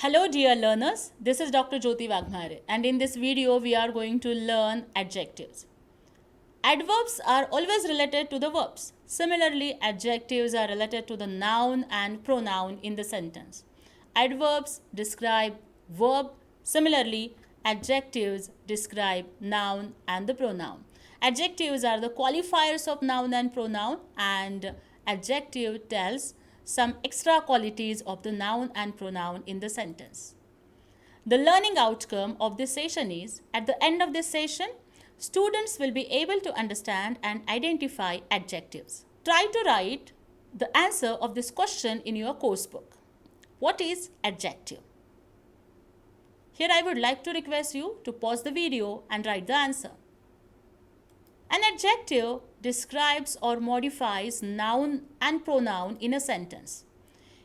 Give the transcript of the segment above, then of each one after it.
Hello dear learners, this is Dr. Jyoti Vaghmare and in this video we are going to learn adjectives. Adverbs are always related to the verbs. Similarly, adjectives are related to the noun and pronoun in the sentence. Adverbs describe verb. Similarly, adjectives describe noun and the pronoun. Adjectives are the qualifiers of noun and pronoun, and adjective tells some extra qualities of the noun and pronoun in the sentence. The learning outcome of this session is, at the end of this session, students will be able to understand and identify adjectives. Try to write the answer of this question in your course book. What is adjective? Here I would like to request you to pause the video and write the answer. An adjective describes or modifies noun and pronoun in a sentence.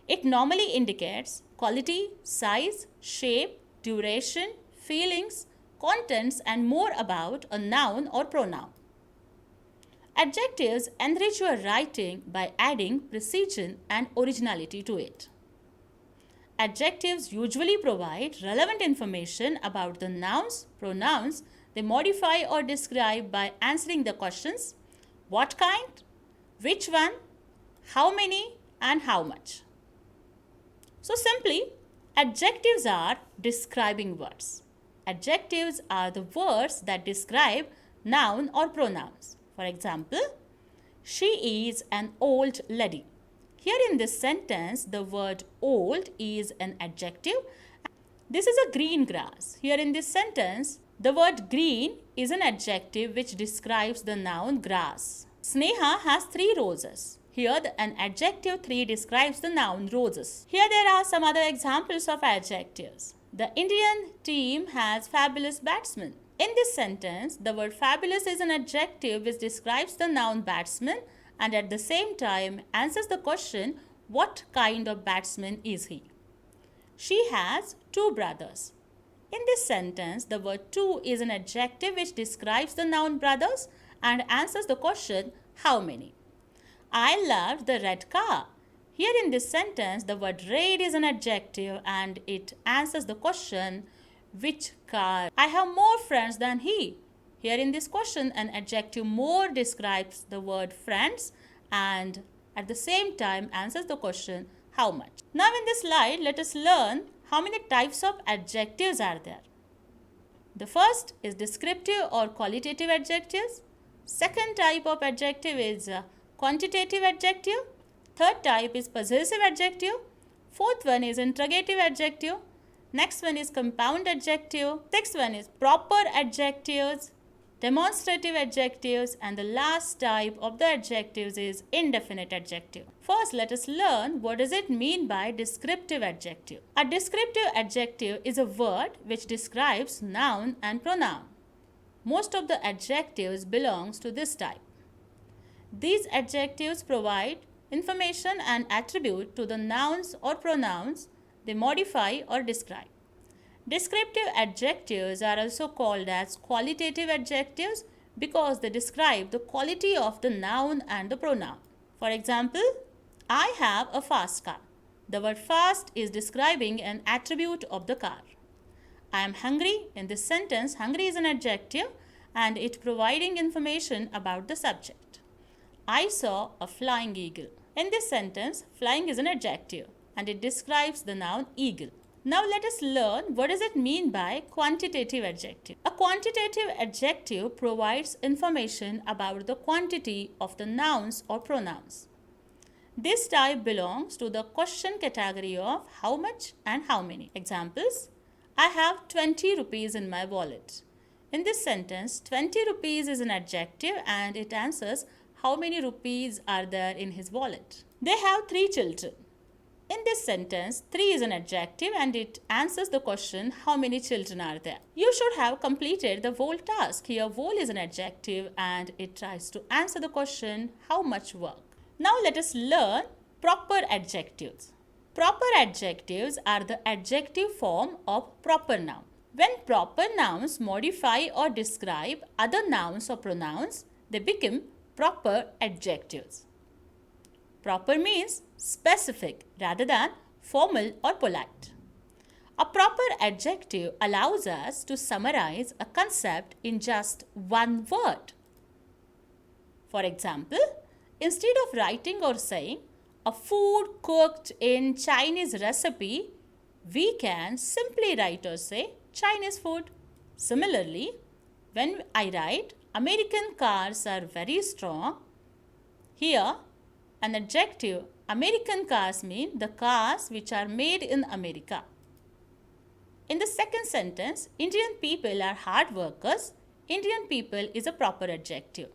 It normally indicates quality, size, shape, duration, feelings, contents, and more about a noun or pronoun. Adjectives enrich your writing by adding precision and originality to it. Adjectives usually provide relevant information about the nouns, pronouns. They modify or describe by answering the questions: what kind, which one, how many, and how much. So simply, adjectives are describing words. Adjectives are the words that describe noun or pronouns. For example, she is an old lady. Here in this sentence, the word old is an adjective. This is a green grass. Here in this sentence, the word green is an adjective which describes the noun grass. Sneha has 3 roses. Here an adjective 3 describes the noun roses. Here there are some other examples of adjectives. The Indian team has fabulous batsmen. In this sentence, the word fabulous is an adjective which describes the noun batsman and at the same time answers the question, what kind of batsman is he? She has 2 brothers. In this sentence, the word 2 is an adjective which describes the noun brothers and answers the question, how many? I loved the red car. Here in this sentence, the word red is an adjective and it answers the question, which car? I have more friends than he. Here in this question, an adjective more describes the word friends and at the same time answers the question, how much? Now in this slide, let us learn how many types of adjectives are there. The first is descriptive or qualitative adjectives. Second type of adjective is quantitative adjective. Third type is possessive adjective. Fourth one is interrogative adjective. Next one is compound adjective. Sixth one is proper adjectives, demonstrative adjectives, and the last type of the adjectives is indefinite adjective. First, let us learn what does it mean by descriptive adjective. A descriptive adjective is a word which describes noun and pronoun. Most of the adjectives belongs to this type. These adjectives provide information and attribute to the nouns or pronouns. They modify or describe. Descriptive adjectives are also called as qualitative adjectives because they describe the quality of the noun and the pronoun. For example, I have a fast car. The word fast is describing an attribute of the car. I am hungry. In this sentence, hungry is an adjective and it providing information about the subject. I saw a flying eagle. In this sentence, flying is an adjective and it describes the noun eagle. Now let us learn what does it mean by quantitative adjective. A quantitative adjective provides information about the quantity of the nouns or pronouns. This type belongs to the question category of how much and how many. Examples: I have 20 rupees in my wallet. In this sentence, 20 rupees is an adjective and it answers how many rupees are there in his wallet. They have 3 children. In this sentence, 3 is an adjective and it answers the question, how many children are there? You should have completed the whole task. Here, whole is an adjective and it tries to answer the question, how much work? Now let us learn proper adjectives. Proper adjectives are the adjective form of proper noun. When proper nouns modify or describe other nouns or pronouns, they become proper adjectives. Proper means specific rather than formal or polite. adjective allows us to summarize a concept in just one word. For example, instead of writing or saying a food cooked in Chinese recipe, we can simply write or say Chinese food. Similarly, when I write American cars are very strong, here an adjective American cars mean the cars which are made in America. In the second sentence, Indian people are hard workers. Indian people is a proper adjective.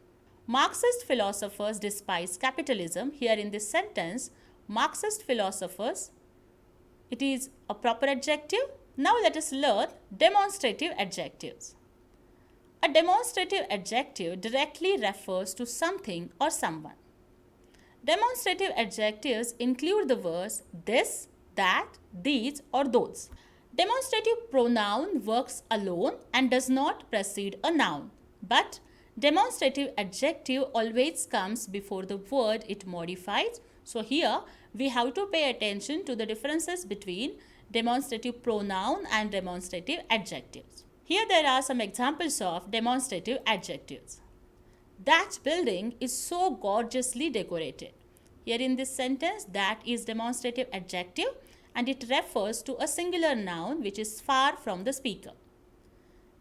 Marxist philosophers despise capitalism. Here in this sentence, Marxist philosophers, it is a proper adjective. Now let us learn demonstrative adjectives. A demonstrative adjective directly refers to something or someone. Demonstrative adjectives include the words this, that, these or those. Demonstrative pronoun works alone and does not precede a noun, but demonstrative adjective always comes before the word it modifies. So here we have to pay attention to the differences between demonstrative pronoun and demonstrative adjectives. Here there are some examples of demonstrative adjectives. That building is so gorgeously decorated. Here in this sentence, that is demonstrative adjective and it refers to a singular noun which is far from the speaker.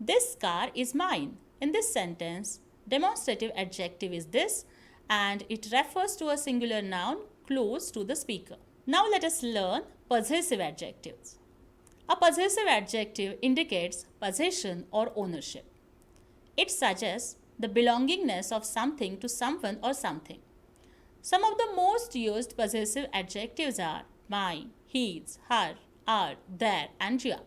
This car is mine. In this sentence, demonstrative adjective is this and it refers to a singular noun close to the speaker. Now let us learn possessive adjectives. A possessive adjective indicates possession or ownership. It suggests the belongingness of something to someone or something. Some of the most used possessive adjectives are mine, his, her, our, their and your.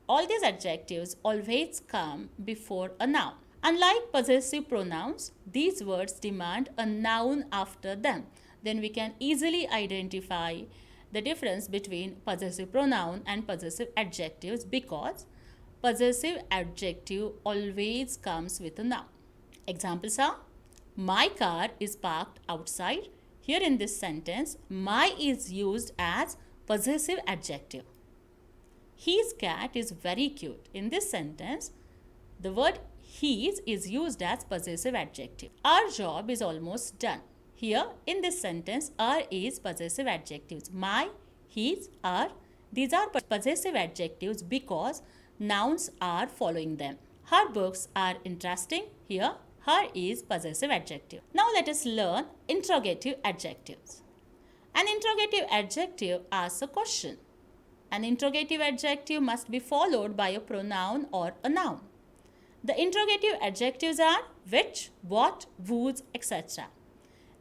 All these adjectives always come before a noun. Unlike possessive pronouns, these words demand a noun after them. Then we can easily identify the difference between possessive pronoun and possessive adjectives because possessive adjective always comes with a noun. Examples are my car is parked outside. Here in this sentence, my is used as possessive adjective. His cat is very cute. In this sentence, the word his is used as possessive adjective. Our job is almost done. Here in this sentence, our is possessive adjectives. My, his, our, these are possessive adjectives because nouns are following them. Her books are interesting. Here, her is possessive adjective. Now let us learn interrogative adjectives. An interrogative adjective asks a question. An interrogative adjective must be followed by a pronoun or a noun. The interrogative adjectives are which, what, whose, etc.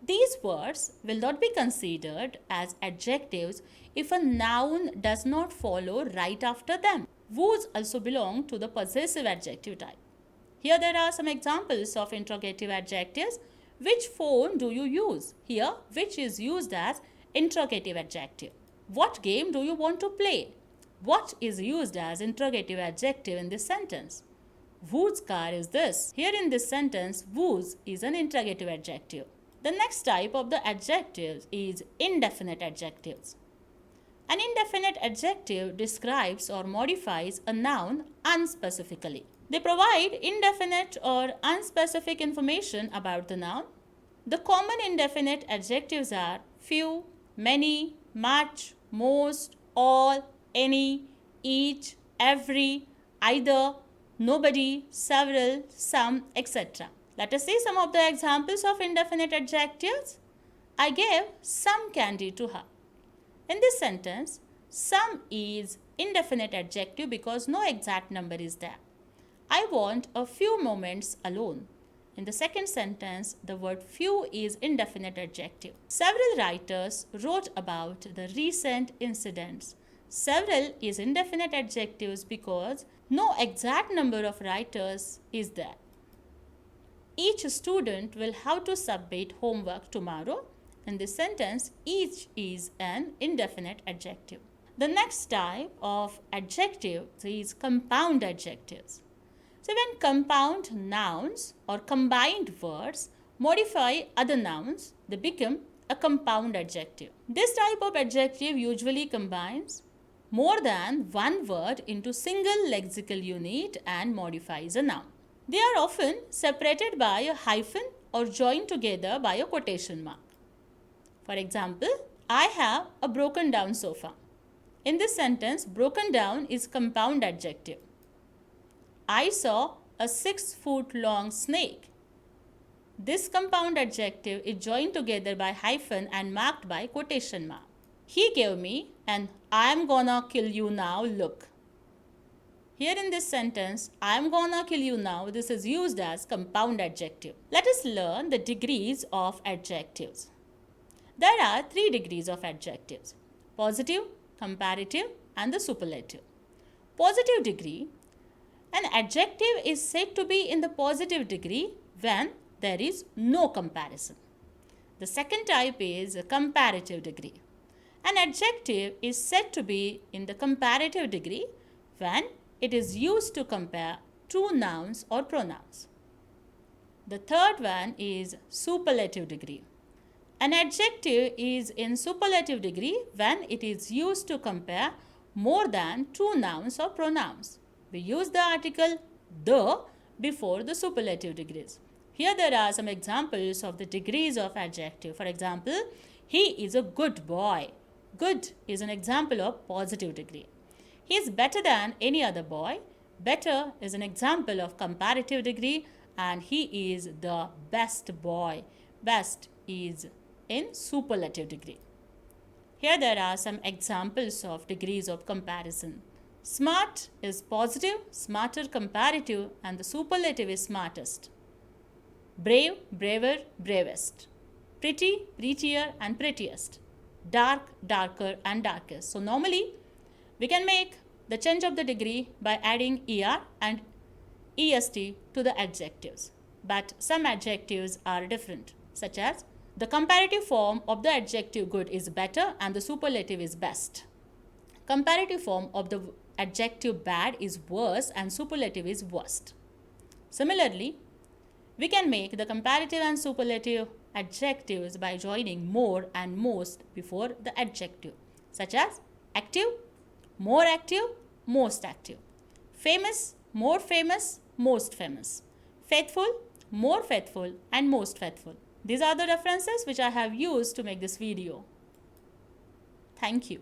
These words will not be considered as adjectives if a noun does not follow right after them. Whose also belong to the possessive adjective type. Here there are some examples of interrogative adjectives. Which phone do you use? Here, which is used as interrogative adjective. What game do you want to play? What is used as interrogative adjective in this sentence? Whose car is this? Here in this sentence, whose is an interrogative adjective. The next type of the adjectives is indefinite adjectives. An indefinite adjective describes or modifies a noun unspecifically. They provide indefinite or unspecific information about the noun. The common indefinite adjectives are few, many, much, most, all, any, each, every, either, nobody, several, some, etc. Let us see some of the examples of indefinite adjectives. I gave some candy to her. In this sentence, some is indefinite adjective because no exact number is there. I want a few moments alone. In the second sentence, the word few is indefinite adjective. Several writers wrote about the recent incidents. Several is indefinite adjectives because no exact number of writers is there. Each student will have to submit homework tomorrow. In this sentence, each is an indefinite adjective. The next type of adjective is compound adjectives. So when compound nouns or combined words modify other nouns, they become a compound adjective. This type of adjective usually combines more than one word into single lexical unit and modifies a noun. They are often separated by a hyphen or joined together by a quotation mark. For example, I have a broken down sofa. In this sentence, broken down is compound adjective. I saw a 6-foot long snake. This compound adjective is joined together by hyphen and marked by quotation mark. He gave me an I'm gonna kill you now look. Here in this sentence, I'm gonna kill you now, this is used as compound adjective. Let us learn the degrees of adjectives. There are 3 degrees of adjectives: positive, comparative, and the superlative. Positive degree: an adjective is said to be in the positive degree when there is no comparison. The second type is a comparative degree. An adjective is said to be in the comparative degree when it is used to compare 2 nouns or pronouns. The third one is superlative degree. An adjective is in superlative degree when it is used to compare more than 2 nouns or pronouns. We use the article the before the superlative degrees. Here there are some examples of the degrees of adjective. For example, he is a good boy. Good is an example of positive degree. He is better than any other boy. Better is an example of comparative degree, and he is the best boy. Best is in superlative degree. Here there are some examples of degrees of comparison. Smart is positive, smarter comparative, and the superlative is smartest. Brave, braver, bravest. Pretty, prettier, and prettiest. Dark, darker, and darkest. So normally we can make the change of the degree by adding er and est to the adjectives. But some adjectives are different, such as the comparative form of the adjective good is better and the superlative is best. Comparative form of the adjective bad is worse and superlative is worst. Similarly, we can make the comparative and superlative adjectives by joining more and most before the adjective, such as active, more active, most active. Famous, more famous, most famous. Faithful, more faithful, and most faithful. These are the references which I have used to make this video. Thank you.